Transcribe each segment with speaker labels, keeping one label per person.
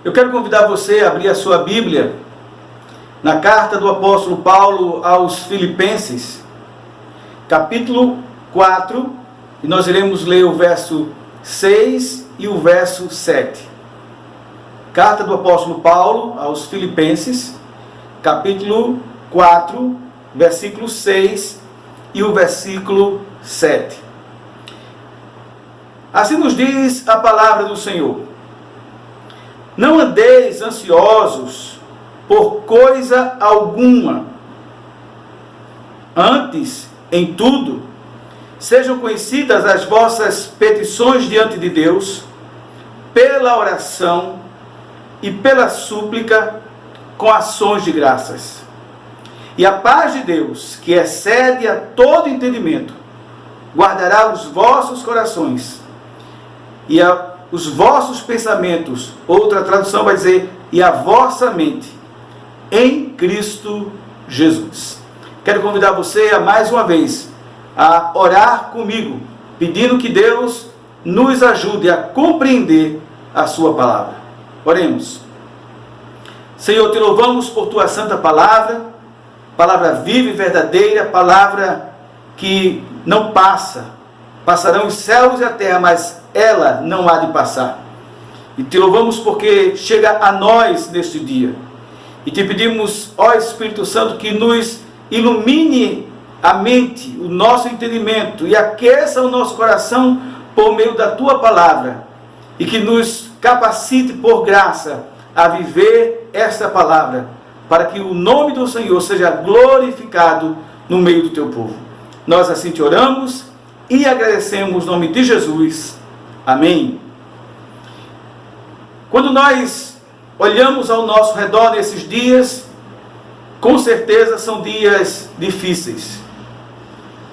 Speaker 1: Eu quero convidar você a abrir a sua Bíblia na carta do apóstolo Paulo aos Filipenses, capítulo 4, e nós iremos ler o verso 6 e o verso 7. Carta do apóstolo Paulo aos Filipenses, capítulo 4, versículo 6 e o versículo 7. Assim nos diz a palavra do Senhor: não andeis ansiosos por coisa alguma, antes, em tudo, sejam conhecidas as vossas petições diante de Deus, pela oração e pela súplica, com ações de graças. E a paz de Deus, que excede a todo entendimento, guardará os vossos corações e os vossos pensamentos. Outra tradução vai dizer, e a vossa mente, em Cristo Jesus. Quero convidar você a mais uma vez a orar comigo, pedindo que Deus nos ajude a compreender a sua palavra. Oremos. Senhor, te louvamos por tua santa palavra, palavra viva e verdadeira, palavra que não passa. Passarão os céus e a terra, mas ela não há de passar. E te louvamos porque chega a nós neste dia. E te pedimos, ó Espírito Santo, que nos ilumine a mente, o nosso entendimento e aqueça o nosso coração por meio da tua palavra. E que nos capacite por graça a viver esta palavra, para que o nome do Senhor seja glorificado no meio do teu povo. Nós assim te oramos e agradecemos no nome de Jesus. Amém. Quando nós olhamos ao nosso redor nesses dias, com certeza são dias difíceis,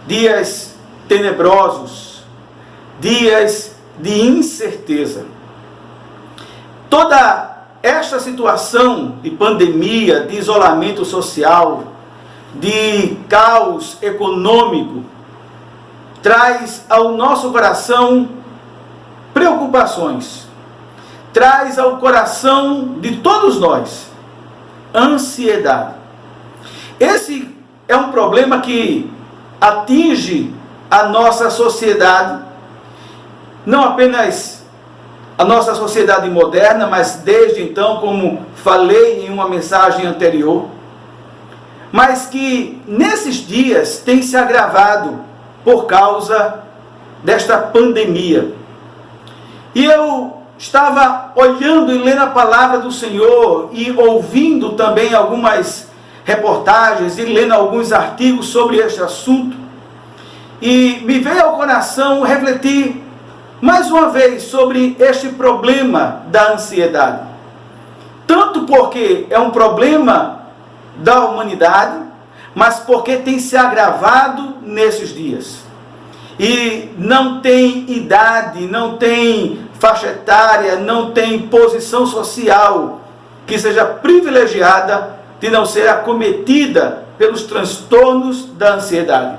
Speaker 1: dias tenebrosos, dias de incerteza. Toda esta situação de pandemia, de isolamento social, de caos econômico, traz ao nosso coração preocupações, traz ao coração de todos nós ansiedade. Esse é um problema que atinge a nossa sociedade, não apenas a nossa sociedade moderna, mas desde então, como falei em uma mensagem anterior, mas que nesses dias tem se agravado por causa desta pandemia. E eu estava olhando e lendo a palavra do Senhor e ouvindo também algumas reportagens e lendo alguns artigos sobre este assunto, e me veio ao coração refletir mais uma vez sobre este problema da ansiedade. Tanto porque é um problema da humanidade, mas porque tem se agravado nesses dias. E não tem idade, não tem faixa etária, não tem posição social que seja privilegiada de não ser acometida pelos transtornos da ansiedade.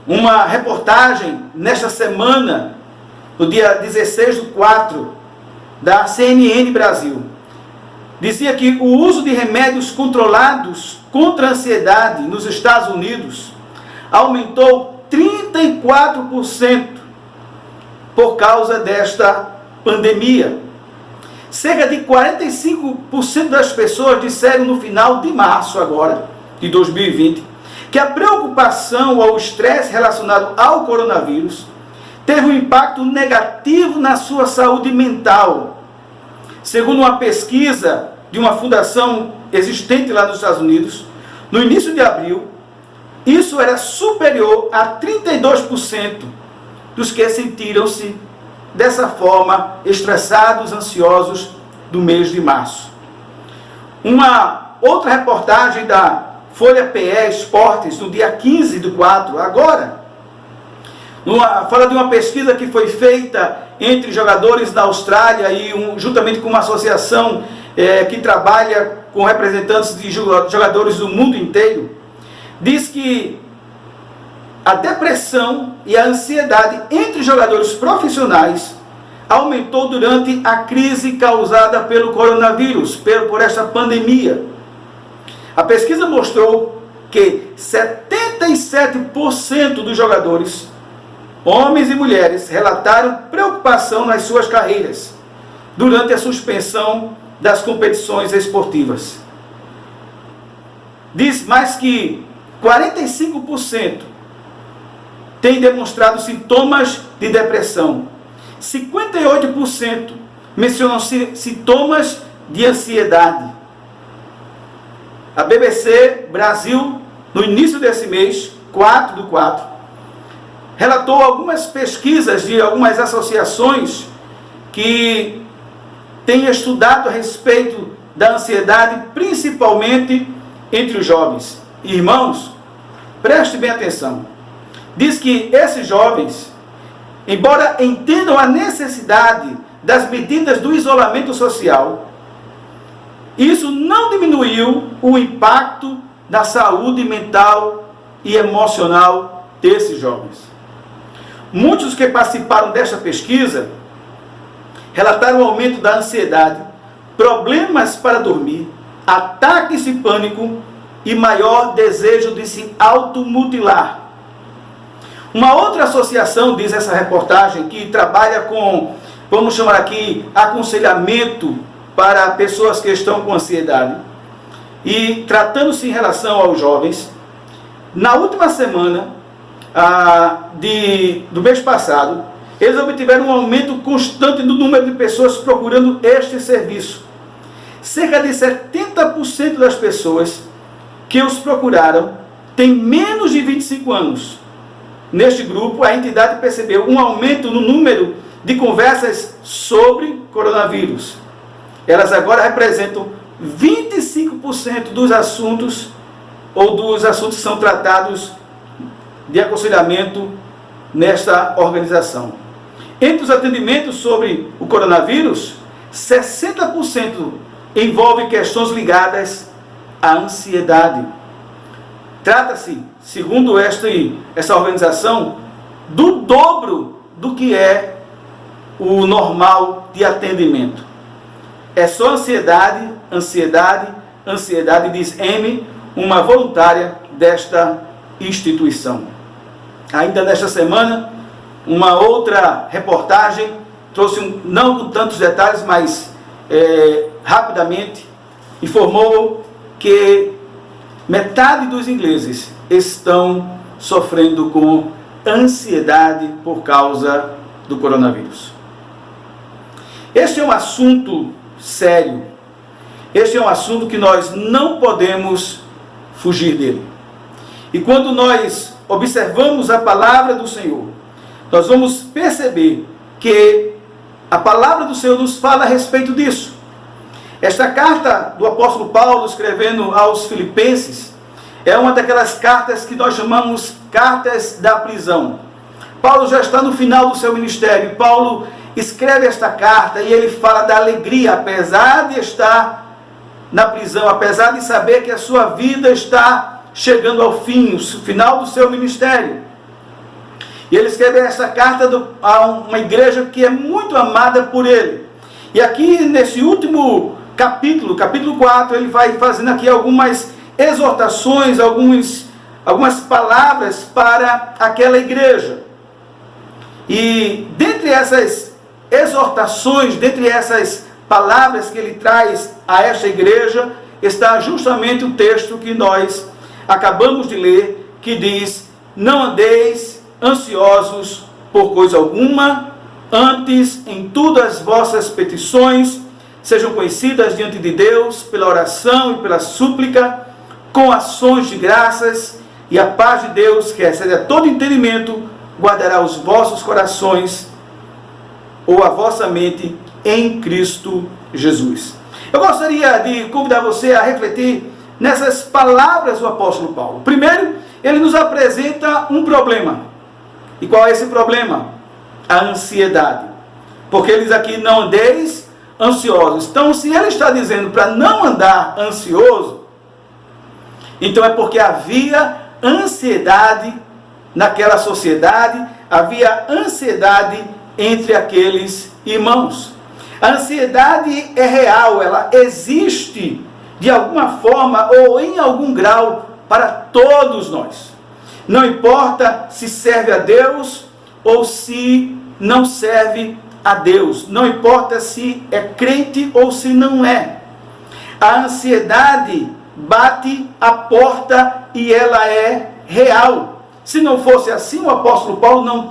Speaker 1: Uma reportagem nesta semana, no dia 16/4, da CNN Brasil, dizia que o uso de remédios controlados contra a ansiedade nos Estados Unidos aumentou 34% por causa desta pandemia. Cerca de 45% das pessoas disseram no final de março agora, de 2020, que a preocupação ou o estresse relacionado ao coronavírus teve um impacto negativo na sua saúde mental. Segundo uma pesquisa de uma fundação existente lá nos Estados Unidos, no início de abril, isso era superior a 32% dos que sentiram-se dessa forma estressados, ansiosos do mês de março. Uma outra reportagem da Folha PE Esportes, no dia 15/4, agora, fala de uma pesquisa que foi feita entre jogadores da Austrália e juntamente com uma associação que trabalha com representantes de jogadores do mundo inteiro. Diz que a depressão e a ansiedade entre jogadores profissionais aumentou durante a crise causada pelo coronavírus, por esta pandemia. A pesquisa mostrou que 77% dos jogadores, homens e mulheres, relataram preocupação nas suas carreiras durante a suspensão das competições esportivas. Diz mais que 45% têm demonstrado sintomas de depressão. 58% mencionam sintomas de ansiedade. A BBC Brasil, no início desse mês, 4/4, relatou algumas pesquisas de algumas associações que têm estudado a respeito da ansiedade, principalmente entre os jovens. Irmãos, preste bem atenção. Diz que esses jovens, embora entendam a necessidade das medidas do isolamento social, isso não diminuiu o impacto da saúde mental e emocional desses jovens. Muitos que participaram desta pesquisa relataram o aumento da ansiedade, problemas para dormir, ataques de pânico e maior desejo de se automutilar. Uma outra associação, diz essa reportagem, que trabalha com, vamos chamar aqui, aconselhamento para pessoas que estão com ansiedade, e tratando-se em relação aos jovens, na última semana do mês passado, eles obtiveram um aumento constante no número de pessoas procurando este serviço. Cerca de 70% das pessoas que os procuraram têm menos de 25 anos. Neste grupo, a entidade percebeu um aumento no número de conversas sobre coronavírus. Elas agora representam 25% dos assuntos que são tratados de aconselhamento nesta organização. Entre os atendimentos sobre o coronavírus, 60% envolve questões ligadas à ansiedade. Trata-se, segundo essa organização, do dobro do que é o normal de atendimento. É só ansiedade, diz M, uma voluntária desta instituição. Ainda nesta semana, uma outra reportagem trouxe, não com tantos detalhes, mas rapidamente, informou que metade dos ingleses estão sofrendo com ansiedade por causa do coronavírus. Este é um assunto sério. Este é um assunto que nós não podemos fugir dele. E quando nós observamos a palavra do Senhor, nós vamos perceber que a palavra do Senhor nos fala a respeito disso. Esta carta do apóstolo Paulo, escrevendo aos Filipenses, é uma daquelas cartas que nós chamamos cartas da prisão. Paulo já está no final do seu ministério. Paulo escreve esta carta e ele fala da alegria, apesar de estar na prisão, apesar de saber que a sua vida está chegando ao fim, o final do seu ministério. E ele escreve esta carta a uma igreja que é muito amada por ele. E aqui nesse último capítulo 4, ele vai fazendo aqui algumas exortações, algumas palavras para aquela igreja. E dentre essas exortações, dentre essas palavras que ele traz a esta igreja, está justamente o texto que nós acabamos de ler, que diz: não andeis ansiosos por coisa alguma, antes em tudo as vossas petições sejam conhecidas diante de Deus pela oração e pela súplica, com ações de graças, e a paz de Deus, que excede a todo entendimento, guardará os vossos corações ou a vossa mente em Cristo Jesus. Eu gostaria de convidar você a refletir nessas palavras do apóstolo Paulo. Primeiro, ele nos apresenta um problema. E qual é esse problema? A ansiedade. Porque ele diz aqui: não andeis ansiosos. Então, se ele está dizendo para não andar ansioso, então é porque havia ansiedade naquela sociedade, havia ansiedade entre aqueles irmãos. A ansiedade é real, ela existe de alguma forma ou em algum grau para todos nós. Não importa se serve a Deus ou se não serve a Deus. Não importa se é crente ou se não é. A ansiedade bate a porta e ela é real. Se não fosse assim, o apóstolo Paulo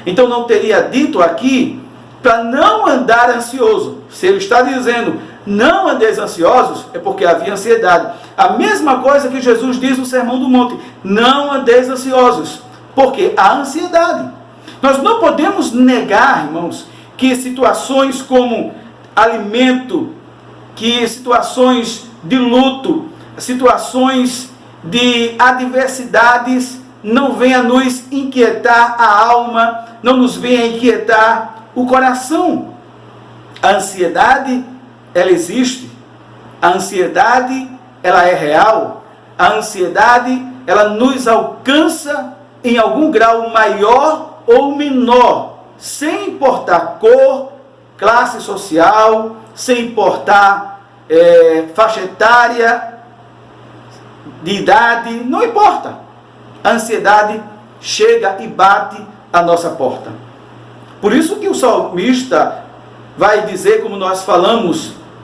Speaker 1: então não teria dito aqui para não andar ansioso. Se ele está dizendo, não andeis ansiosos, é porque havia ansiedade. A mesma coisa que Jesus diz no Sermão do Monte, não andeis ansiosos, porque há ansiedade. Nós não podemos negar, irmãos, que situações como alimento, que situações de luto, situações de adversidades não venham nos inquietar a alma, não nos venham inquietar o coração. A ansiedade, ela existe. A ansiedade, ela é real. A ansiedade, ela nos alcança em algum grau maior ou menor, sem importar cor, classe social, sem importar faixa etária, de idade, não importa. A ansiedade chega e bate à nossa porta. Por isso que o salmista vai dizer, como nós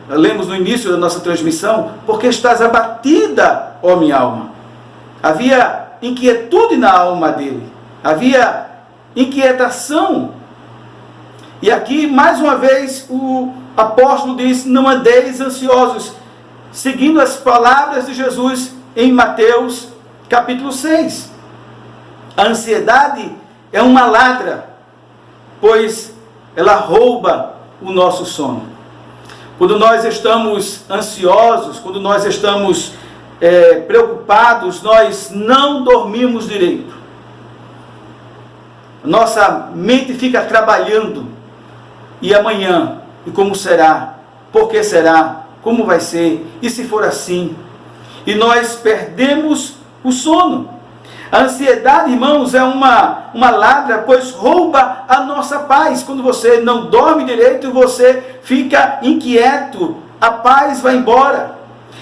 Speaker 1: lemos no início da nossa transmissão, porque estás abatida, ó minha alma. Havia inquietude na alma dele, havia inquietação. E aqui, mais uma vez, o apóstolo diz, não andeis ansiosos, seguindo as palavras de Jesus em Mateus capítulo 6. A ansiedade é uma ladra, pois ela rouba o nosso sono. Quando nós estamos ansiosos, quando nós estamos preocupados, nós não dormimos direito. Nossa mente fica trabalhando. E amanhã? E como será? Por que será? Como vai ser? E se for assim? E nós perdemos o sono. A ansiedade, irmãos, é uma ladra, pois rouba a nossa paz. Quando você não dorme direito, você fica inquieto, a paz vai embora.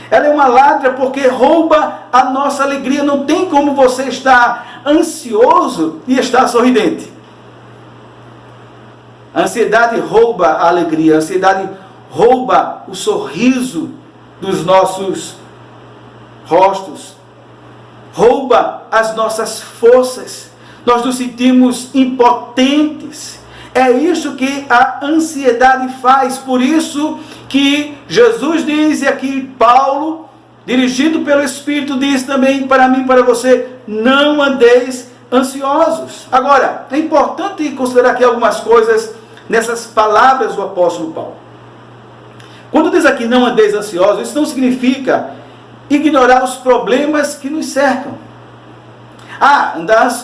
Speaker 1: Ela é uma ladra porque rouba a nossa alegria. Não tem como você estar ansioso e estar sorridente. A ansiedade rouba a alegria, a ansiedade rouba o sorriso dos nossos rostos, rouba as nossas forças, nós nos sentimos impotentes. É isso que a ansiedade faz. Por isso que Jesus diz, e aqui Paulo, dirigido pelo Espírito, diz também para mim e para você, não andeis ansiosos. Agora, é importante considerar aqui algumas coisas nessas palavras do apóstolo Paulo. Quando diz aqui não andeis ansiosos, isso não significa ignorar os problemas que nos cercam.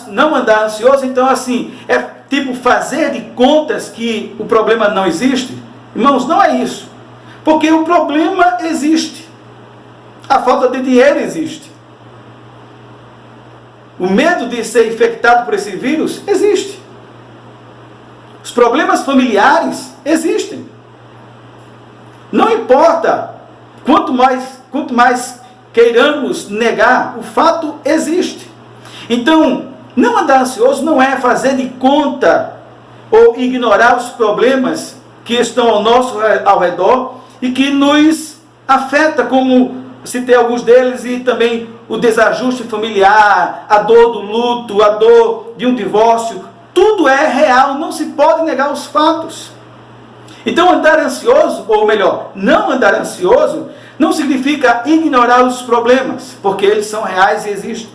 Speaker 1: Não andar ansioso, então assim, é tipo fazer de contas que o problema não existe? Irmãos, não é isso. Porque o problema existe. A falta de dinheiro existe. O medo de ser infectado por esse vírus existe. Os problemas familiares existem. Não importa quanto mais queiramos negar, o fato existe. Então, não andar ansioso não é fazer de conta ou ignorar os problemas que estão ao redor e que nos afeta, como citei alguns deles, e também o desajuste familiar, a dor do luto, a dor de um divórcio. Tudo é real, não se pode negar os fatos. Então andar ansioso, ou melhor, não andar ansioso, não significa ignorar os problemas, porque eles são reais e existem.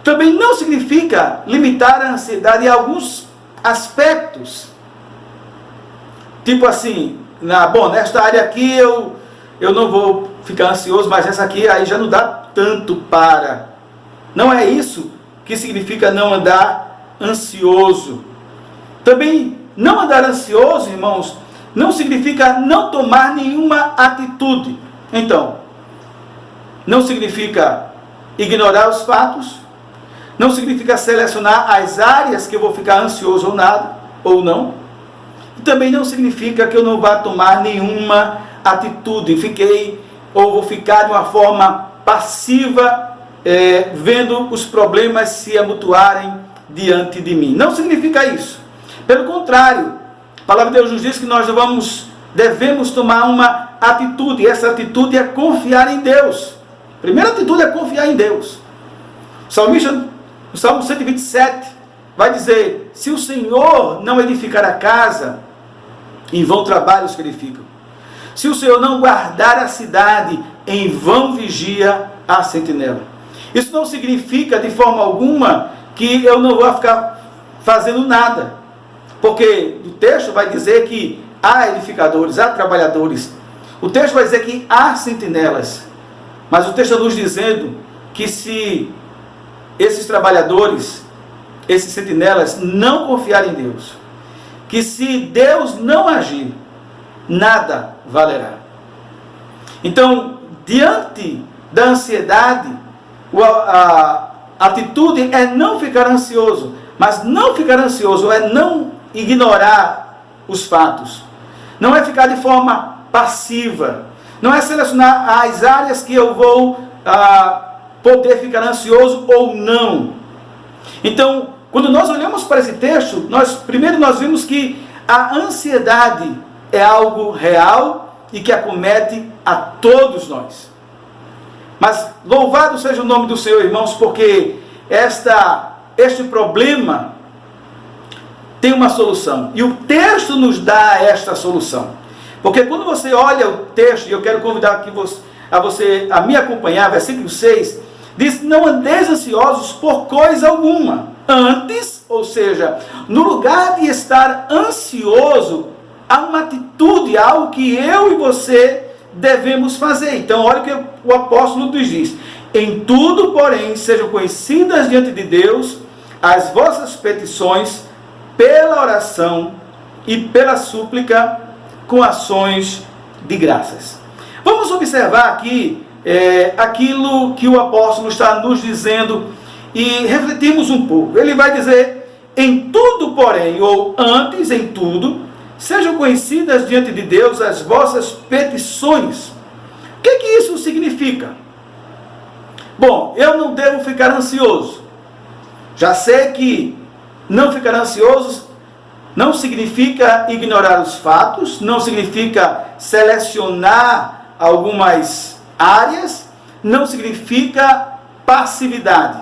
Speaker 1: Também não significa limitar a ansiedade em alguns aspectos. Tipo assim, nesta área aqui eu não vou ficar ansioso, mas essa aqui aí já não dá tanto para. Não é isso que significa não andar ansioso. Também não andar ansioso, irmãos, não significa não tomar nenhuma atitude. Então, não significa ignorar os fatos, não significa selecionar as áreas que eu vou ficar ansioso ou não. E também não significa que eu não vá tomar nenhuma atitude, vou ficar de uma forma passiva, vendo os problemas se amontoarem diante de mim. Não significa isso. Pelo contrário, a palavra de Deus nos diz que nós devemos tomar uma atitude, e essa atitude é confiar em Deus. A primeira atitude é confiar em Deus. O salmista, no Salmo 127, vai dizer: se o Senhor não edificar a casa, em vão trabalhos que edificam. Se o Senhor não guardar a cidade, em vão vigia a sentinela. Isso não significa de forma alguma que eu não vou ficar fazendo nada. Porque o texto vai dizer que há edificadores, há trabalhadores. O texto vai dizer que há sentinelas. Mas o texto está nos dizendo que se esses trabalhadores, esses sentinelas, não confiarem em Deus, que se Deus não agir, nada valerá. Então, diante da ansiedade, a atitude é não ficar ansioso. Mas não ficar ansioso é não ignorar os fatos. Não é ficar de forma passiva. Não é selecionar as áreas que eu vou poder ficar ansioso ou não. Então, quando nós olhamos para esse texto, primeiro nós vimos que a ansiedade é algo real e que acomete a todos nós. Mas louvado seja o nome do Senhor, irmãos, porque este problema tem uma solução. E o texto nos dá esta solução. Porque quando você olha o texto, e eu quero convidar aqui você a me acompanhar, versículo 6, diz: não andeis ansiosos por coisa alguma. Antes, ou seja, no lugar de estar ansioso, há uma atitude, algo que eu e você devemos fazer. Então, olha o que o apóstolo nos diz: em tudo, porém, sejam conhecidas diante de Deus as vossas petições, pela oração e pela súplica, com ações de graças. Vamos observar aqui aquilo que o apóstolo está nos dizendo e refletirmos um pouco. Ele vai dizer: em tudo, porém, ou antes, em tudo, sejam conhecidas diante de Deus as vossas petições. O que isso significa? Bom, eu não devo ficar ansioso. Já sei que não ficar ansioso não significa ignorar os fatos, não significa selecionar algumas áreas, não significa passividade.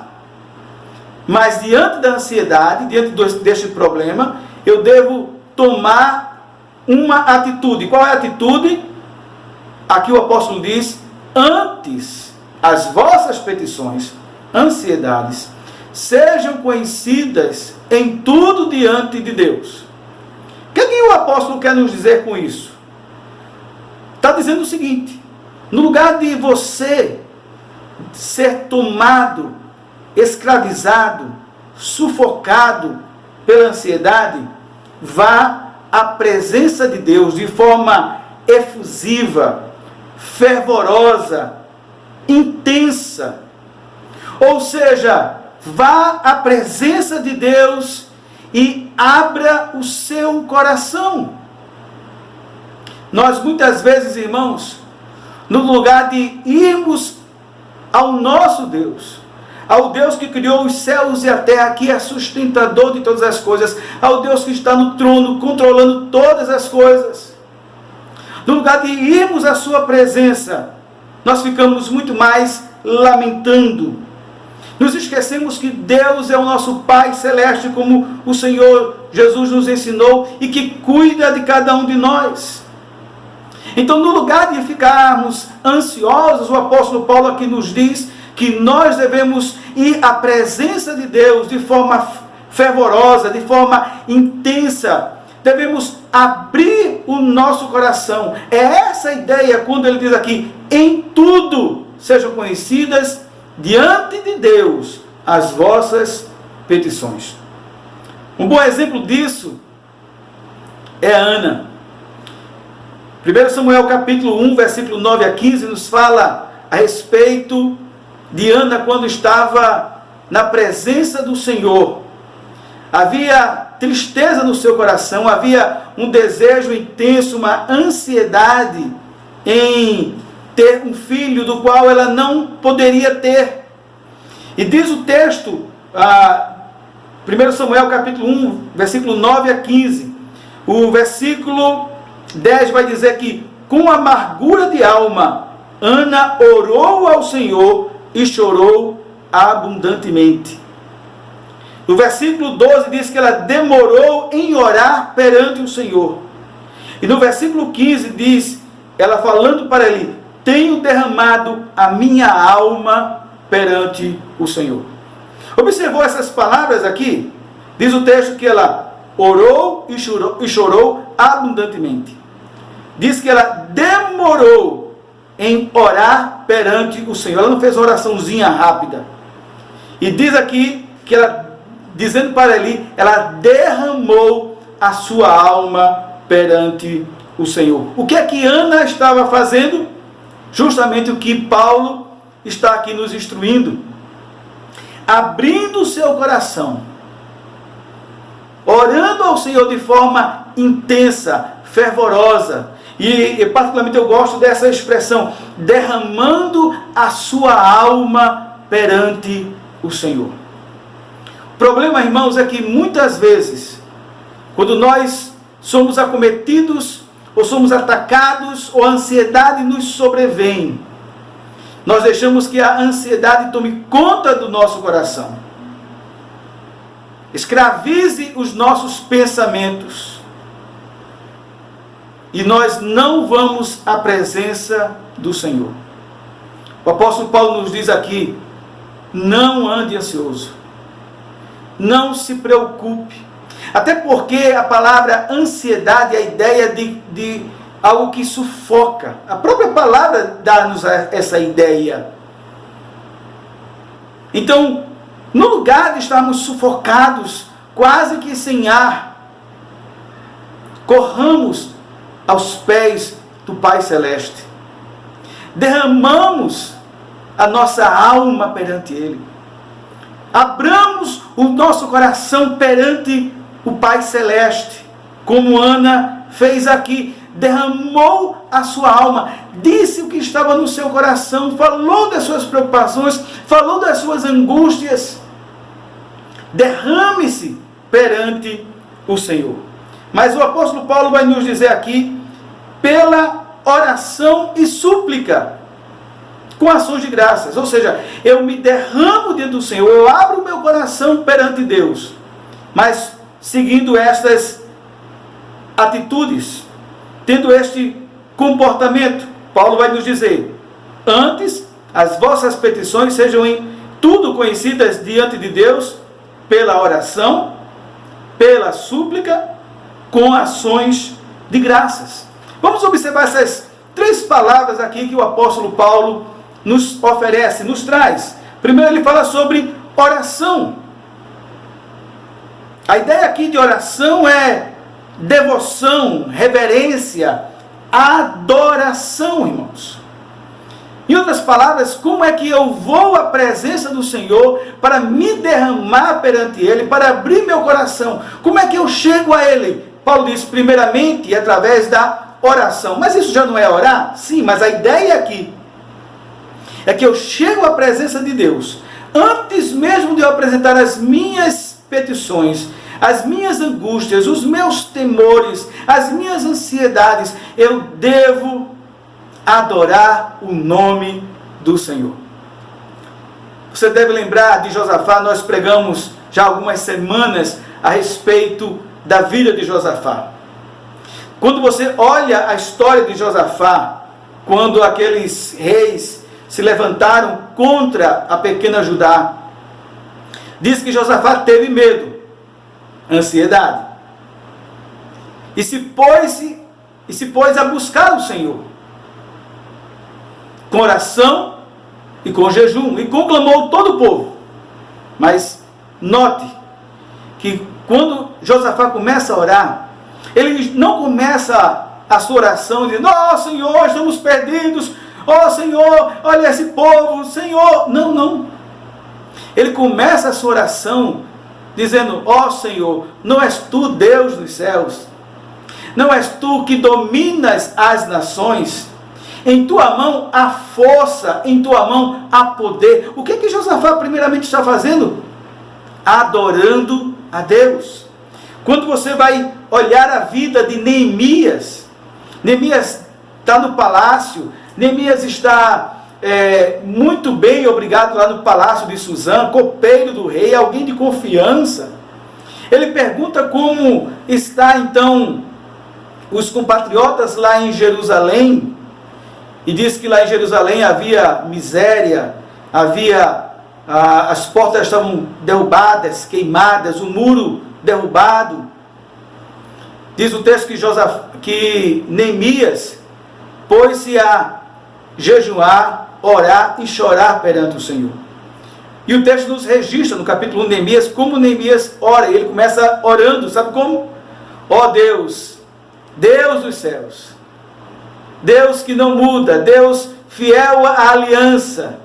Speaker 1: Mas diante da ansiedade, diante deste problema, eu devo tomar uma atitude. Qual é a atitude? Aqui o apóstolo diz: antes as vossas petições, ansiedades, sejam conhecidas em tudo diante de Deus. O que o apóstolo quer nos dizer com isso? Está dizendo o seguinte: no lugar de você ser tomado, escravizado, sufocado pela ansiedade, vá à presença de Deus de forma efusiva, fervorosa, intensa. Ou seja, vá à presença de Deus e abra o seu coração. Nós muitas vezes, irmãos, no lugar de irmos ao nosso Deus, ao Deus que criou os céus e a terra, que é sustentador de todas as coisas, ao Deus que está no trono, controlando todas as coisas, no lugar de irmos à sua presença, nós ficamos muito mais lamentando. Nos esquecemos que Deus é o nosso Pai Celeste, como o Senhor Jesus nos ensinou, e que cuida de cada um de nós. Então, no lugar de ficarmos ansiosos, o apóstolo Paulo aqui nos diz que nós devemos ir à presença de Deus de forma fervorosa, de forma intensa. Devemos abrir o nosso coração. É essa a ideia quando ele diz aqui: em tudo sejam conhecidas diante de Deus as vossas petições. Um bom exemplo disso é Ana. 1 Samuel capítulo 1, versículo 9 a 15, nos fala a respeito de Ana quando estava na presença do Senhor. Havia tristeza no seu coração, havia um desejo intenso, uma ansiedade em ter um filho do qual ela não poderia ter. E diz o texto, 1 Samuel capítulo 1, versículo 9 a 15. O versículo 10 vai dizer que, com amargura de alma, Ana orou ao Senhor e chorou abundantemente. No versículo 12 diz que ela demorou em orar perante o Senhor. E no versículo 15 diz, ela falando para ele, tenho derramado a minha alma perante o Senhor. Observou essas palavras aqui? Diz o texto que ela orou e chorou abundantemente. Diz que ela demorou em orar perante o Senhor. Ela não fez uma oraçãozinha rápida. E diz aqui que ela, dizendo para ele, ela derramou a sua alma perante o Senhor. O que é que Ana estava fazendo? Justamente o que Paulo está aqui nos instruindo. Abrindo o seu coração, orando ao Senhor de forma intensa, fervorosa. E particularmente eu gosto dessa expressão, derramando a sua alma perante o Senhor. O problema, irmãos, é que muitas vezes, quando nós somos acometidos, ou somos atacados, ou a ansiedade nos sobrevém, nós deixamos que a ansiedade tome conta do nosso coração. Escravize os nossos pensamentos. E nós não vamos à presença do Senhor. O apóstolo Paulo nos diz aqui, não ande ansioso. Não se preocupe. Até porque a palavra ansiedade é a ideia de algo que sufoca. A própria palavra dá-nos essa ideia. Então, no lugar de estarmos sufocados, quase que sem ar, corramos aos pés do Pai Celeste. Derramamos a nossa alma perante Ele. Abramos o nosso coração perante o Pai Celeste, como Ana fez aqui. Derramou a sua alma, disse o que estava no seu coração, falou das suas preocupações, falou das suas angústias. Derrame-se perante o Senhor. Mas o apóstolo Paulo vai nos dizer aqui, pela oração e súplica, com ações de graças. Ou seja, eu me derramo diante do Senhor, eu abro o meu coração perante Deus, mas seguindo estas atitudes, tendo este comportamento, Paulo vai nos dizer, antes, as vossas petições sejam em tudo conhecidas diante de Deus, pela oração, pela súplica, com ações de graças. Vamos observar essas três palavras aqui que o apóstolo Paulo nos oferece, nos traz. Primeiro ele fala sobre oração. A ideia aqui de oração é devoção, reverência, adoração, irmãos. Em outras palavras, como é que eu vou à presença do Senhor para me derramar perante Ele, para abrir meu coração? Como é que eu chego a Ele? Paulo diz, primeiramente, através da oração. Mas isso já não é orar? Sim, mas a ideia aqui é que eu chego à presença de Deus, antes mesmo de eu apresentar as minhas petições, as minhas angústias, os meus temores, as minhas ansiedades, eu devo adorar o nome do Senhor. Você deve lembrar de Josafá, nós pregamos já algumas semanas a respeito da vida de Josafá. Quando você olha a história de Josafá, quando aqueles reis se levantaram contra a pequena Judá, diz que Josafá teve medo, ansiedade, e se pôs a buscar o Senhor, com oração e com jejum, e conclamou todo o povo. Mas note que quando Josafá começa a orar, ele não começa a sua oração dizendo, ó Senhor, estamos perdidos, ó Senhor, olha esse povo, Senhor. Não. Ele começa a sua oração dizendo: ó Senhor, não és tu Deus nos céus? Não és tu que dominas as nações? Em tua mão há força, em tua mão há poder. O que Josafá primeiramente está fazendo? Adorando a Deus. Quando você vai olhar a vida de Neemias, Neemias está no palácio, Neemias está muito bem, obrigado, lá no palácio de Suzã, copeiro do rei, alguém de confiança. Ele pergunta como está então os compatriotas lá em Jerusalém, e diz que lá em Jerusalém havia miséria, as portas estavam derrubadas, queimadas, o muro derrubado. Diz o texto que Neemias pôs-se a jejuar, orar e chorar perante o Senhor. E o texto nos registra, no capítulo 1 de Neemias, como Neemias ora. E ele começa orando, sabe como? Ó Deus, Deus dos céus, Deus que não muda, Deus fiel à aliança.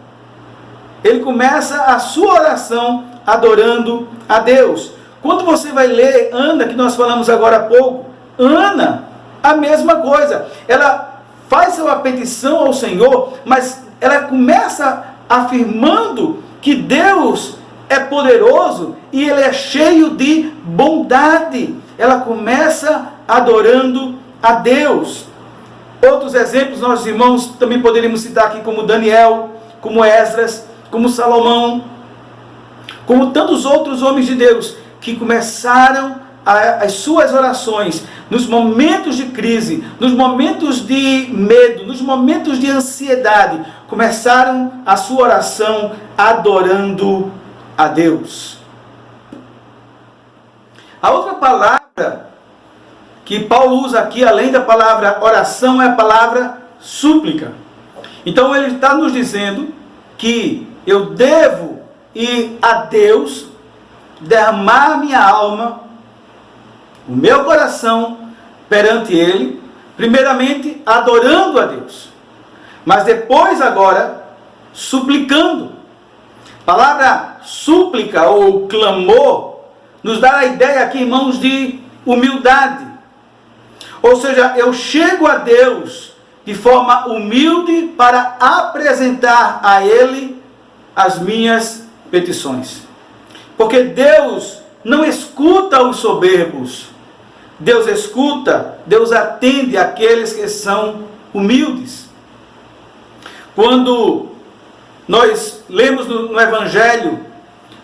Speaker 1: Ele começa a sua oração adorando a Deus. Quando você vai ler Ana, que nós falamos agora há pouco, Ana, a mesma coisa. Ela faz sua petição ao Senhor, mas ela começa afirmando que Deus é poderoso e Ele é cheio de bondade. Ela começa adorando a Deus. Outros exemplos, nós irmãos, também poderíamos citar aqui, como Daniel, como Esdras, como Salomão, como tantos outros homens de Deus, que começaram as suas orações nos momentos de crise, nos momentos de medo, nos momentos de ansiedade, começaram a sua oração adorando a Deus. A outra palavra que Paulo usa aqui, além da palavra oração, é a palavra súplica. Então ele está nos dizendo que eu devo ir a Deus, derramar minha alma, o meu coração perante Ele, primeiramente adorando a Deus, mas depois agora suplicando. A palavra súplica ou clamor nos dá a ideia aqui, irmãos, de humildade. Ou seja, eu chego a Deus de forma humilde para apresentar a Ele as minhas petições. Porque Deus não escuta os soberbos. Deus escuta, Deus atende aqueles que são humildes. Quando nós lemos no Evangelho,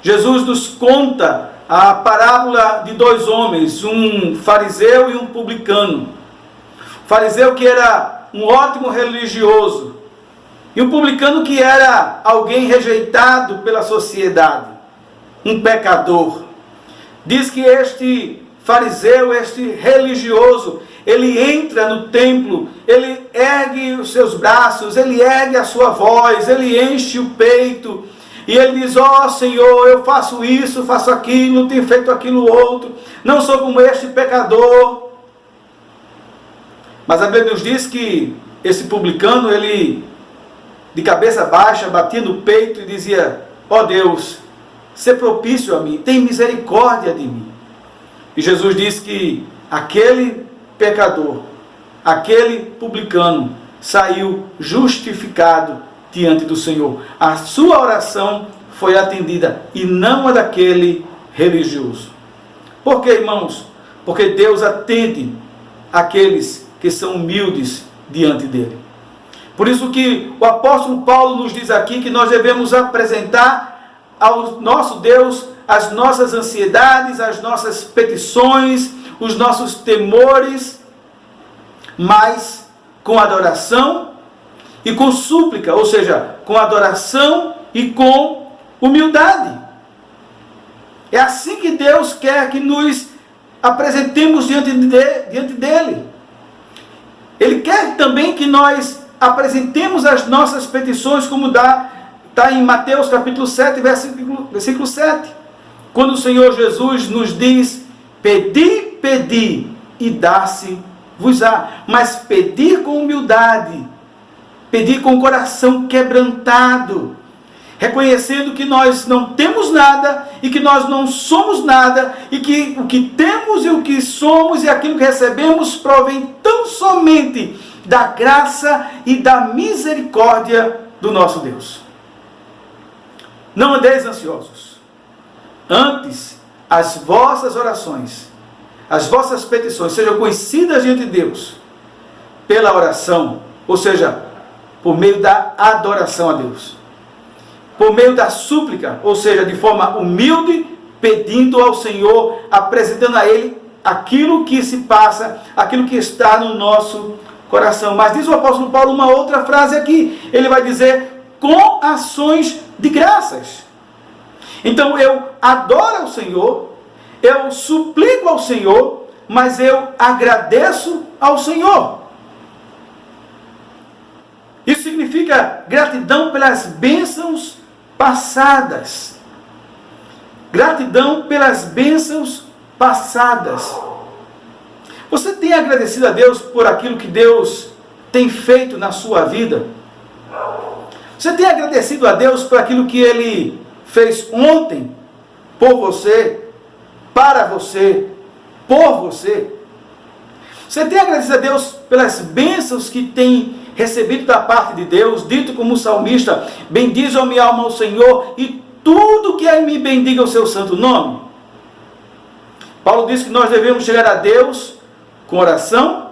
Speaker 1: Jesus nos conta a parábola de dois homens, um fariseu e um publicano. O fariseu que era um ótimo religioso, e um publicano que era alguém rejeitado pela sociedade, um pecador. Diz que este fariseu, este religioso, ele entra no templo, ele ergue os seus braços, ele ergue a sua voz, ele enche o peito, e ele diz: ó Senhor, eu faço isso, faço aquilo, tenho feito aquilo outro, não sou como este pecador. Mas a Bíblia nos diz que esse publicano, ele de cabeça baixa, batia no peito e dizia: ó Deus, sê propício a mim, tem misericórdia de mim. E Jesus disse que aquele pecador, aquele publicano, saiu justificado diante do Senhor. A sua oração foi atendida e não a daquele religioso. Por quê, irmãos? Porque Deus atende aqueles que são humildes diante dele. Por isso que o apóstolo Paulo nos diz aqui que nós devemos apresentar ao nosso Deus as nossas ansiedades, as nossas petições, os nossos temores, mas com adoração e com súplica, ou seja, com adoração e com humildade. É assim que Deus quer que nos apresentemos diante dele. Ele quer também que nós apresentemos as nossas petições, como está em Mateus capítulo 7, versículo 7. Quando o Senhor Jesus nos diz: pedi, pedi, e dar-se-vos-á. Mas pedir com humildade, pedir com o coração quebrantado, reconhecendo que nós não temos nada e que nós não somos nada e que o que temos e o que somos e aquilo que recebemos provém tão somente da graça e da misericórdia do nosso Deus. Não andeis ansiosos. Antes, as vossas orações, as vossas petições sejam conhecidas diante de Deus pela oração, ou seja, por meio da adoração a Deus. Por meio da súplica, ou seja, de forma humilde, pedindo ao Senhor, apresentando a Ele aquilo que se passa, aquilo que está no nosso coração. Mas diz o apóstolo Paulo uma outra frase aqui. Ele vai dizer, com ações de graças. Então eu adoro ao Senhor, eu suplico ao Senhor, mas eu agradeço ao Senhor. Isso significa gratidão pelas bênçãos passadas. Gratidão pelas bênçãos passadas. Você tem agradecido a Deus por aquilo que Deus tem feito na sua vida? Você tem agradecido a Deus por aquilo que Ele fez ontem, por você, para você, por você? Você tem agradecido a Deus pelas bênçãos que tem recebido da parte de Deus, dito como o salmista, bendize a minha alma ao Senhor, e tudo que em mim bendiga o seu santo nome? Paulo diz que nós devemos chegar a Deus com oração,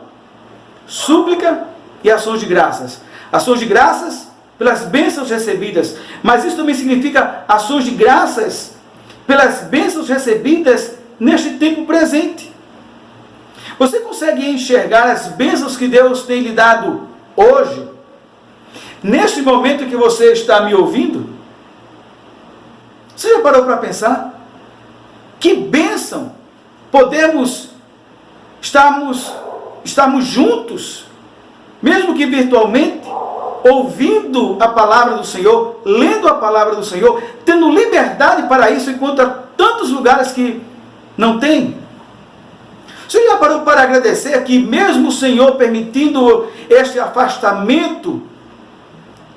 Speaker 1: súplica e ações de graças. Ações de graças pelas bênçãos recebidas, mas isso também significa ações de graças pelas bênçãos recebidas neste tempo presente. Você consegue enxergar as bênçãos que Deus tem lhe dado hoje? Neste momento que você está me ouvindo? Você já parou para pensar? Que bênção podemos estarmos juntos, mesmo que virtualmente, ouvindo a palavra do Senhor, lendo a palavra do Senhor, tendo liberdade para isso, enquanto há tantos lugares que não tem. Você já parou para agradecer que mesmo o Senhor permitindo este afastamento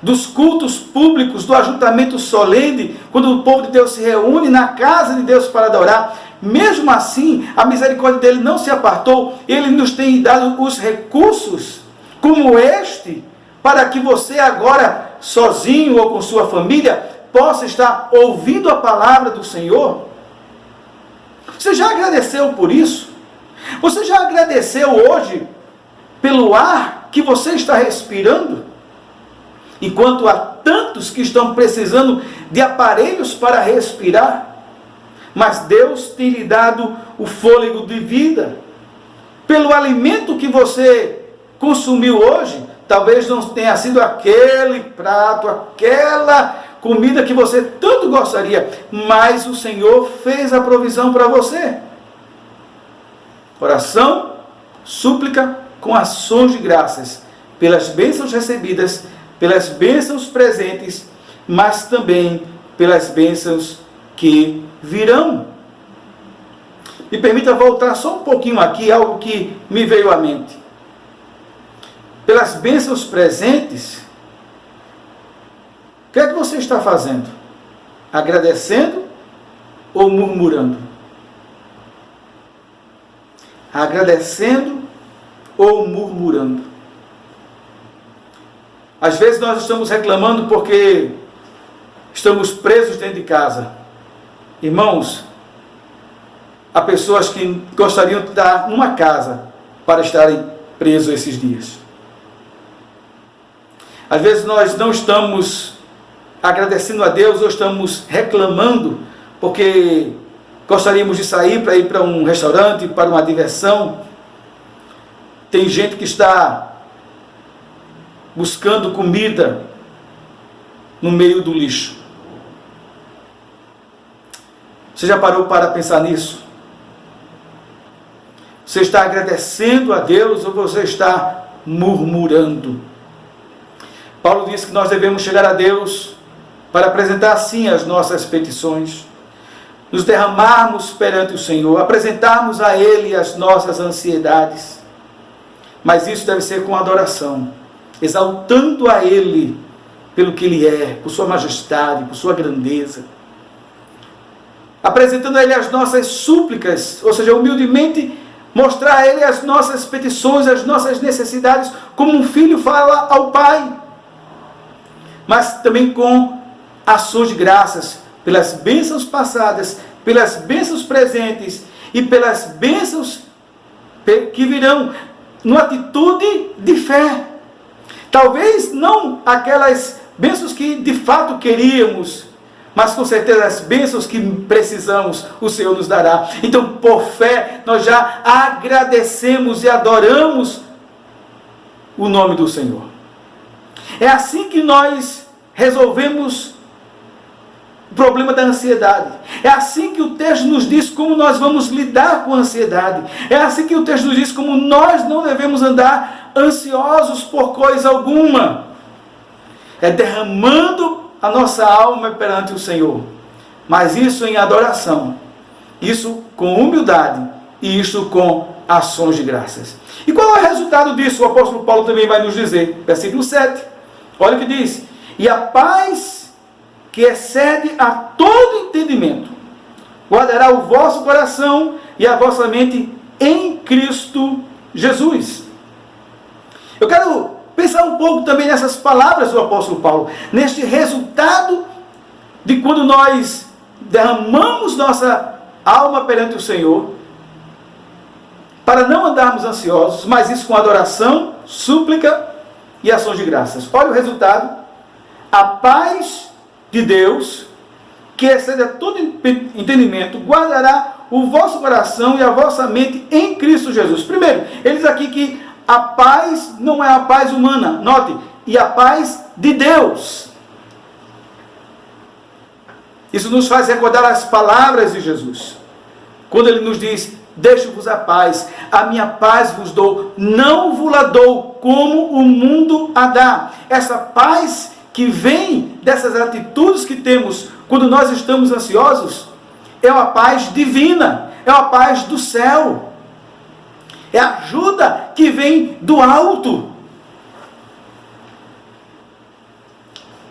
Speaker 1: dos cultos públicos, do ajuntamento solene, quando o povo de Deus se reúne na casa de Deus para adorar, mesmo assim, a misericórdia dele não se apartou, ele nos tem dado os recursos, como este, para que você agora, sozinho ou com sua família, possa estar ouvindo a palavra do Senhor? Você já agradeceu por isso? Você já agradeceu hoje pelo ar que você está respirando? Enquanto há tantos que estão precisando de aparelhos para respirar, mas Deus tem lhe dado o fôlego de vida. Pelo alimento que você consumiu hoje, talvez não tenha sido aquele prato, aquela comida que você tanto gostaria, mas o Senhor fez a provisão para você. Oração, súplica com ações de graças, pelas bênçãos recebidas, pelas bênçãos presentes, mas também pelas bênçãos que virão. Me permita voltar só um pouquinho aqui, algo que me veio à mente. Pelas bênçãos presentes, o que é que você está fazendo? Agradecendo ou murmurando? Agradecendo ou murmurando? Às vezes nós estamos reclamando porque estamos presos dentro de casa. Irmãos, há pessoas que gostariam de estar numa casa para estarem presos esses dias. Às vezes nós não estamos agradecendo a Deus ou estamos reclamando porque gostaríamos de sair para ir para um restaurante, para uma diversão. Tem gente que está buscando comida no meio do lixo. Você já parou para pensar nisso? Você está agradecendo a Deus ou você está murmurando? Paulo diz que nós devemos chegar a Deus para apresentar assim as nossas petições, nos derramarmos perante o Senhor, apresentarmos a Ele as nossas ansiedades. Mas isso deve ser com adoração, exaltando a Ele pelo que Ele é, por sua majestade, por sua grandeza. Apresentando a Ele as nossas súplicas, ou seja, humildemente mostrar a Ele as nossas petições, as nossas necessidades, como um filho fala ao pai. Mas também com ações de graças, pelas bênçãos passadas, pelas bênçãos presentes e pelas bênçãos que virão, numa atitude de fé. Talvez não aquelas bênçãos que de fato queríamos, mas com certeza as bênçãos que precisamos, o Senhor nos dará. Então, por fé, nós já agradecemos e adoramos o nome do Senhor. É assim que nós resolvemos o problema da ansiedade. É assim que o texto nos diz como nós vamos lidar com a ansiedade. É assim que o texto nos diz como nós não devemos andar ansiosos por coisa alguma. É derramando a nossa alma perante o Senhor. Mas isso em adoração. Isso com humildade. E isso com ações de graças. E qual é o resultado disso? O apóstolo Paulo também vai nos dizer. Versículo 7. Olha o que diz. E a paz que excede a todo entendimento, guardará o vosso coração e a vossa mente em Cristo Jesus. Eu quero pensar um pouco também nessas palavras do apóstolo Paulo, neste resultado de quando nós derramamos nossa alma perante o Senhor, para não andarmos ansiosos, mas isso com adoração, súplica e ações de graças. Olha o resultado. A paz de Deus, que excede a todo entendimento, guardará o vosso coração e a vossa mente em Cristo Jesus. Primeiro, ele diz aqui que a paz não é a paz humana, note, e a paz de Deus. Isso nos faz recordar as palavras de Jesus, quando ele nos diz: deixo-vos a paz, a minha paz vos dou, não vos la dou como o mundo a dá. Essa paz que vem dessas atitudes que temos quando nós estamos ansiosos, é uma paz divina, é uma paz do céu, é a ajuda que vem do alto.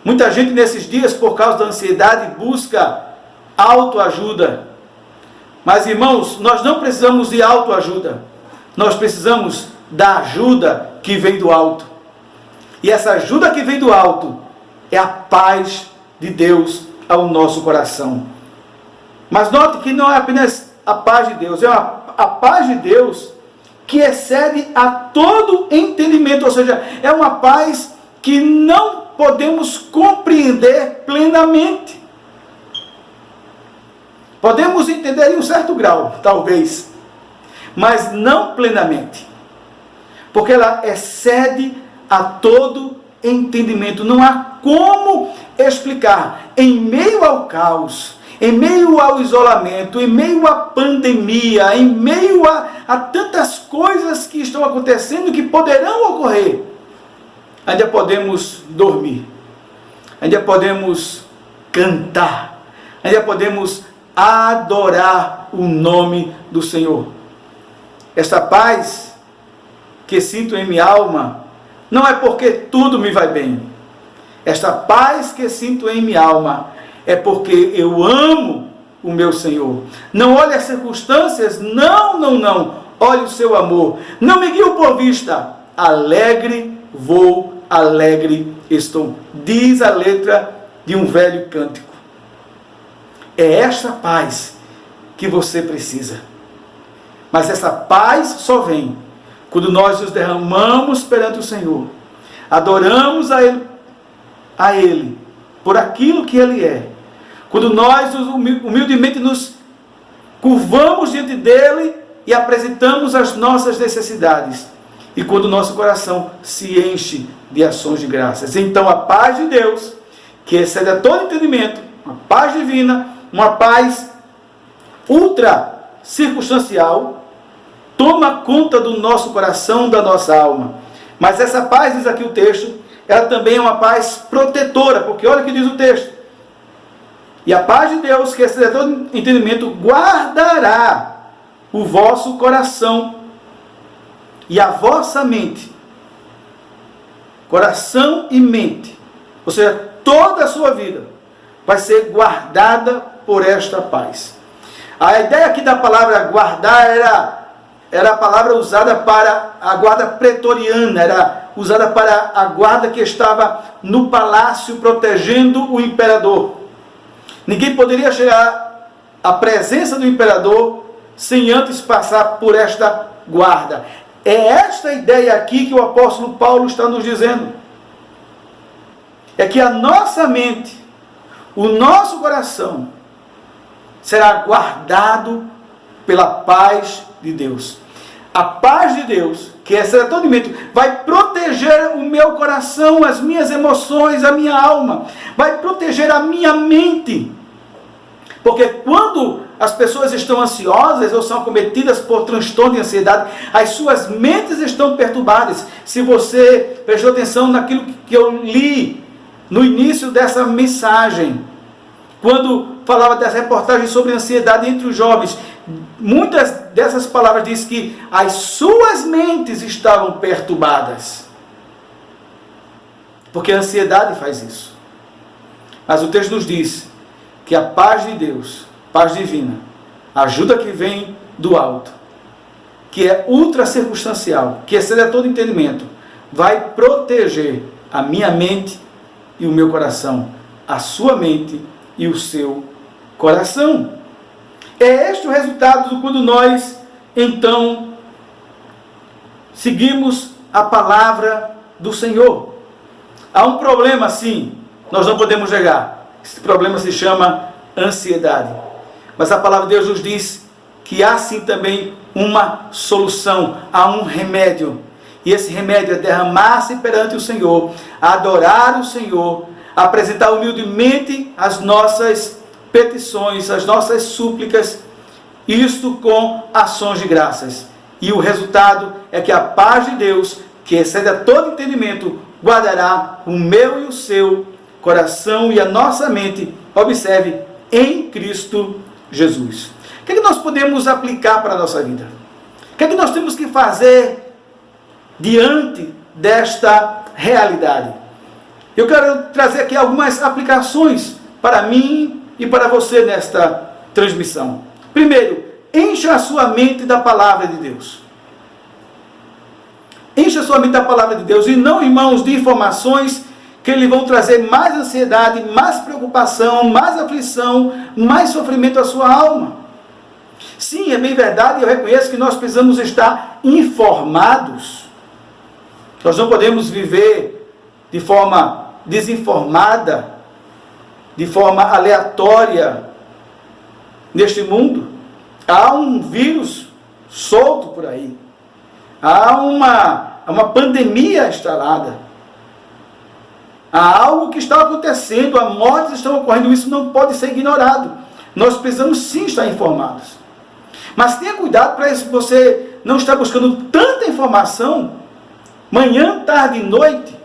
Speaker 1: Muita gente nesses dias, por causa da ansiedade, busca autoajuda. Mas, irmãos, nós não precisamos de autoajuda, nós precisamos da ajuda que vem do alto. E essa ajuda que vem do alto é a paz de Deus ao nosso coração. Mas note que não é apenas a paz de Deus, é a paz de Deus que excede a todo entendimento, ou seja, é uma paz que não podemos compreender plenamente. Podemos entender em um certo grau, talvez, mas não plenamente, porque ela excede a todo entendimento. Não há como explicar, em meio ao caos, em meio ao isolamento, em meio à pandemia, em meio a tantas coisas que estão acontecendo, que poderão ocorrer, ainda podemos dormir, ainda podemos cantar, ainda podemos adorar o nome do Senhor. Esta paz que sinto em minha alma, não é porque tudo me vai bem. Esta paz que sinto em minha alma é porque eu amo o meu Senhor. Não olhe as circunstâncias, não. Olhe o seu amor. Não me guio por vista. Alegre vou, alegre estou. Diz a letra de um velho cântico. É esta paz que você precisa. Mas essa paz só vem quando nós nos derramamos perante o Senhor, adoramos a Ele por aquilo que Ele é, quando nós humildemente nos curvamos diante dEle e apresentamos as nossas necessidades, e quando o nosso coração se enche de ações de graças. Então a paz de Deus, que excede a todo entendimento, uma paz divina, uma paz ultra circunstancial, toma conta do nosso coração, da nossa alma. Mas essa paz, diz aqui o texto, ela também é uma paz protetora, porque olha o que diz o texto. E a paz de Deus, que excede todo entendimento, guardará o vosso coração e a vossa mente. Coração e mente Ou seja, toda a sua vida vai ser guardada por esta paz. A ideia aqui da palavra guardar era a palavra usada para a guarda pretoriana, era usada para a guarda que estava no palácio protegendo o imperador. Ninguém poderia chegar à presença do imperador sem antes passar por esta guarda. É esta ideia aqui que o apóstolo Paulo está nos dizendo. É que a nossa mente, o nosso coração, será guardado pela paz de Deus. A paz de Deus, que excede todo entendimento, vai proteger o meu coração, as minhas emoções, a minha alma. Vai proteger a minha mente. Porque quando as pessoas estão ansiosas ou são acometidas por transtorno de ansiedade, as suas mentes estão perturbadas. Se você prestou atenção naquilo que eu li no início dessa mensagem, quando falava das reportagens sobre ansiedade entre os jovens, muitas dessas palavras diz que as suas mentes estavam perturbadas. Porque a ansiedade faz isso. Mas o texto nos diz que a paz de Deus, paz divina, a ajuda que vem do alto, que é ultra circunstancial, que excede a todo entendimento, vai proteger a minha mente e o meu coração, a sua mente e o seu coração. É este o resultado quando nós, então, seguimos a palavra do Senhor. Há um problema, sim, nós não podemos negar. Esse problema se chama ansiedade. Mas a palavra de Deus nos diz que há sim também uma solução, há um remédio. E esse remédio é derramar-se perante o Senhor, adorar o Senhor, apresentar humildemente as nossas petições, as nossas súplicas, isto com ações de graças. E o resultado é que a paz de Deus, que excede a todo entendimento, guardará o meu e o seu coração e a nossa mente, observe, em Cristo Jesus. O que é que nós podemos aplicar para a nossa vida? O que é que nós temos que fazer diante desta realidade? Eu quero trazer aqui algumas aplicações para mim e para você nesta transmissão. Primeiro, encha a sua mente da palavra de Deus. Encha a sua mente da palavra de Deus e não, irmãos, de informações que lhe vão trazer mais ansiedade, mais preocupação, mais aflição, mais sofrimento à sua alma. Sim, é bem verdade, eu reconheço que nós precisamos estar informados. Nós não podemos viver de forma desinformada, de forma aleatória neste mundo. Há um vírus solto por aí. Há uma pandemia instalada. Há algo que está acontecendo, há mortes estão ocorrendo, isso não pode ser ignorado. Nós precisamos sim estar informados. Mas tenha cuidado para você não estar buscando tanta informação, manhã, tarde e noite,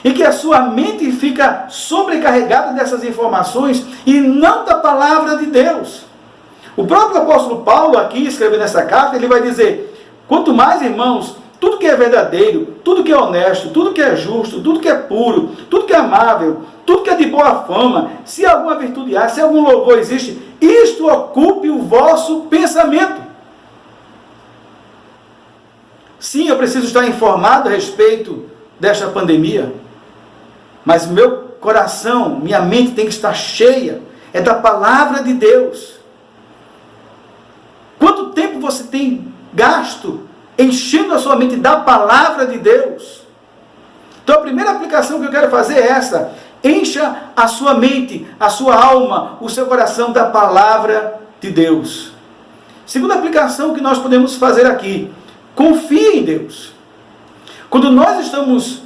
Speaker 1: e que a sua mente fica sobrecarregada dessas informações e não da palavra de Deus. O próprio apóstolo Paulo aqui, escrevendo essa carta, ele vai dizer, quanto mais, irmãos, tudo que é verdadeiro, tudo que é honesto, tudo que é justo, tudo que é puro, tudo que é amável, tudo que é de boa fama, se alguma virtude há, se algum louvor existe, isto ocupe o vosso pensamento. Sim, eu preciso estar informado a respeito desta pandemia, mas meu coração, minha mente tem que estar cheia, é da palavra de Deus. Quanto tempo você tem gasto enchendo a sua mente da palavra de Deus? Então a primeira aplicação que eu quero fazer é essa: encha a sua mente, a sua alma, o seu coração da palavra de Deus. Segunda aplicação que nós podemos fazer aqui: confie em Deus. Quando nós estamos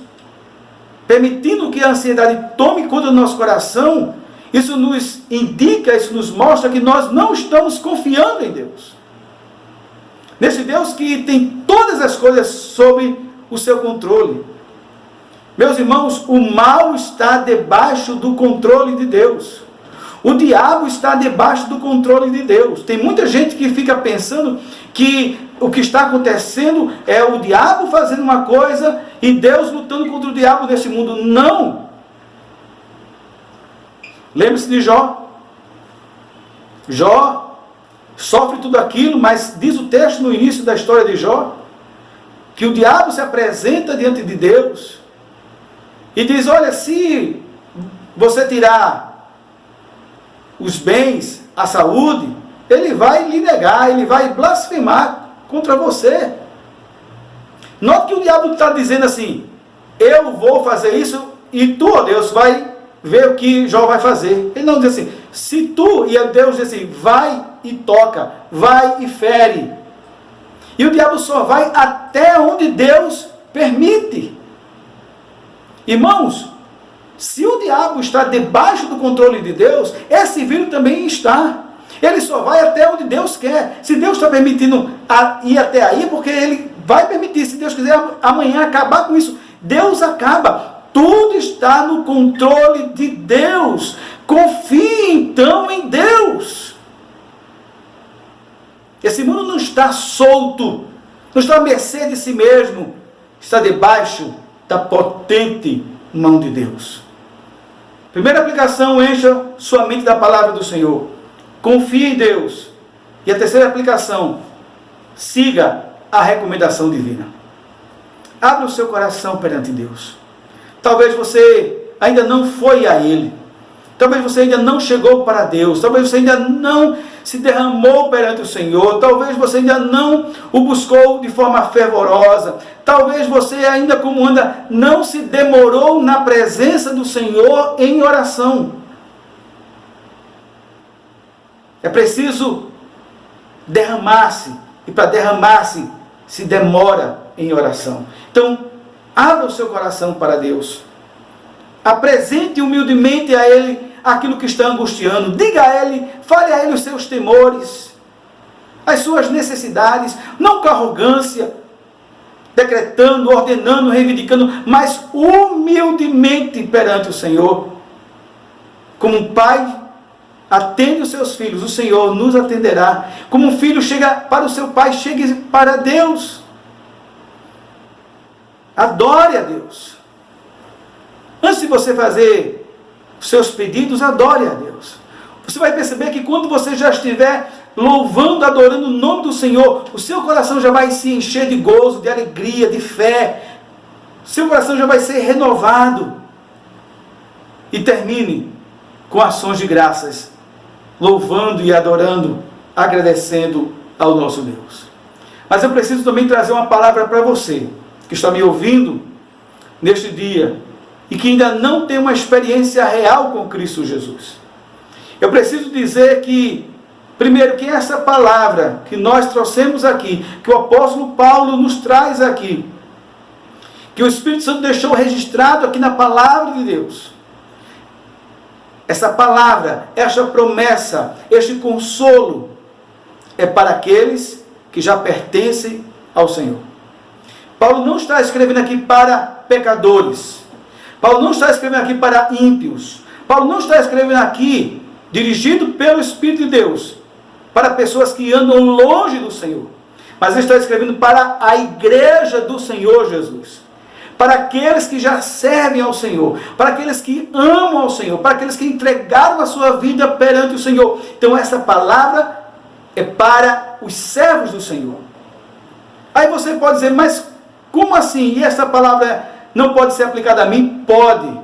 Speaker 1: permitindo que a ansiedade tome conta do nosso coração, isso nos indica, isso nos mostra que nós não estamos confiando em Deus. Nesse Deus que tem todas as coisas sob o seu controle. Meus irmãos, o mal está debaixo do controle de Deus. O diabo está debaixo do controle de Deus. Tem muita gente que fica pensando que o que está acontecendo é o diabo fazendo uma coisa e Deus lutando contra o diabo nesse mundo. Não! Lembre-se de Jó. Jó sofre tudo aquilo, mas diz o texto no início da história de Jó, que o diabo se apresenta diante de Deus e diz: olha, se você tirar os bens, a saúde, ele vai lhe negar, ele vai blasfemar contra você. Note que o diabo está dizendo assim: eu vou fazer isso e tu, ó Deus, vai ver o que Jó vai fazer. Ele não diz assim: se tu, e Deus diz assim, vai e toca, vai e fere. E o diabo só vai até onde Deus permite. Irmãos, se o diabo está debaixo do controle de Deus, esse vírus também está. Ele só vai até onde Deus quer. Se Deus está permitindo ir até aí, porque Ele vai permitir. Se Deus quiser amanhã acabar com isso, Deus acaba. Tudo está no controle de Deus. Confie então em Deus. Esse mundo não está solto, não está à mercê de si mesmo, está debaixo da potente mão de Deus. Primeira aplicação: encha sua mente da palavra do Senhor. Confie em Deus. E a terceira aplicação: siga a recomendação divina. Abra o seu coração perante Deus. Talvez você ainda não foi a Ele. Talvez você ainda não chegou para Deus. Talvez você ainda não se derramou perante o Senhor. Talvez você ainda não o buscou de forma fervorosa. Talvez você ainda, como anda, não se demorou na presença do Senhor em oração. É preciso derramar-se. E para derramar-se, se demora em oração. Então, abra o seu coração para Deus. Apresente humildemente a Ele aquilo que está angustiando. Diga a Ele, fale a Ele os seus temores, as suas necessidades, não com arrogância, decretando, ordenando, reivindicando, mas humildemente perante o Senhor. Como um pai atende os seus filhos, o Senhor nos atenderá. Como um filho chega para o seu pai, chegue para Deus. Adore a Deus. Antes de você fazer os seus pedidos, adore a Deus. Você vai perceber que quando você já estiver louvando, adorando o nome do Senhor, o seu coração já vai se encher de gozo, de alegria, de fé. O seu coração já vai ser renovado. E termine com ações de graças, louvando e adorando, agradecendo ao nosso Deus. Mas eu preciso também trazer uma palavra para você, que está me ouvindo neste dia, e que ainda não tem uma experiência real com Cristo Jesus. Eu preciso dizer que, primeiro, que essa palavra que nós trouxemos aqui, que o apóstolo Paulo nos traz aqui, que o Espírito Santo deixou registrado aqui na palavra de Deus, essa palavra, esta promessa, este consolo, é para aqueles que já pertencem ao Senhor. Paulo não está escrevendo aqui para pecadores. Paulo não está escrevendo aqui para ímpios. Paulo não está escrevendo aqui, dirigido pelo Espírito de Deus, para pessoas que andam longe do Senhor. Mas ele está escrevendo para a igreja do Senhor Jesus. Para aqueles que já servem ao Senhor. Para aqueles que amam ao Senhor. Para aqueles que entregaram a sua vida perante o Senhor. Então essa palavra é para os servos do Senhor. Aí você pode dizer, mas como assim? E essa palavra não pode ser aplicada a mim? Pode.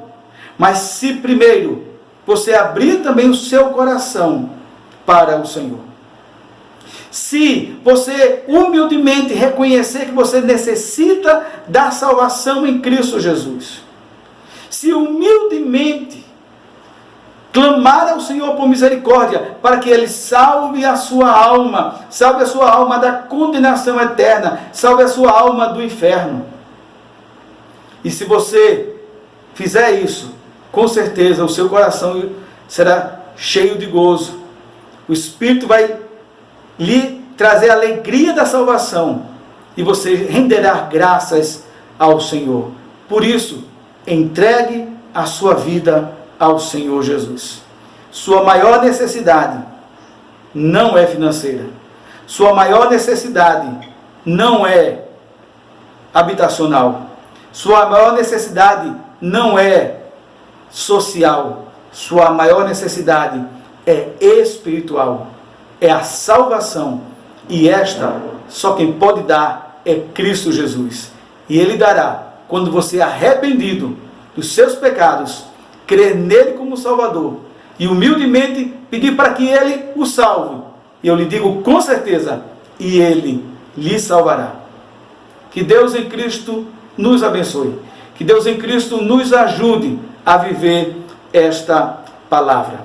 Speaker 1: Mas se primeiro você abrir também o seu coração para o Senhor. Se você humildemente reconhecer que você necessita da salvação em Cristo Jesus. Se humildemente clamar ao Senhor por misericórdia, para que Ele salve a sua alma da condenação eterna, salve a sua alma do inferno. E se você fizer isso, com certeza o seu coração será cheio de gozo. O Espírito vai lhe trazer a alegria da salvação e você renderá graças ao Senhor. Por isso, entregue a sua vida ao Senhor Jesus. Sua maior necessidade não é financeira. Sua maior necessidade não é habitacional. Sua maior necessidade não é social. sua maior necessidade é espiritual, é a salvação, e esta só quem pode dar é Cristo Jesus. E Ele dará quando você, arrependido dos seus pecados, crer nele como Salvador e humildemente pedir para que Ele o salve. E eu lhe digo com certeza, e Ele lhe salvará. Que Deus em Cristo nos abençoe. Que Deus em Cristo nos ajude a viver esta palavra.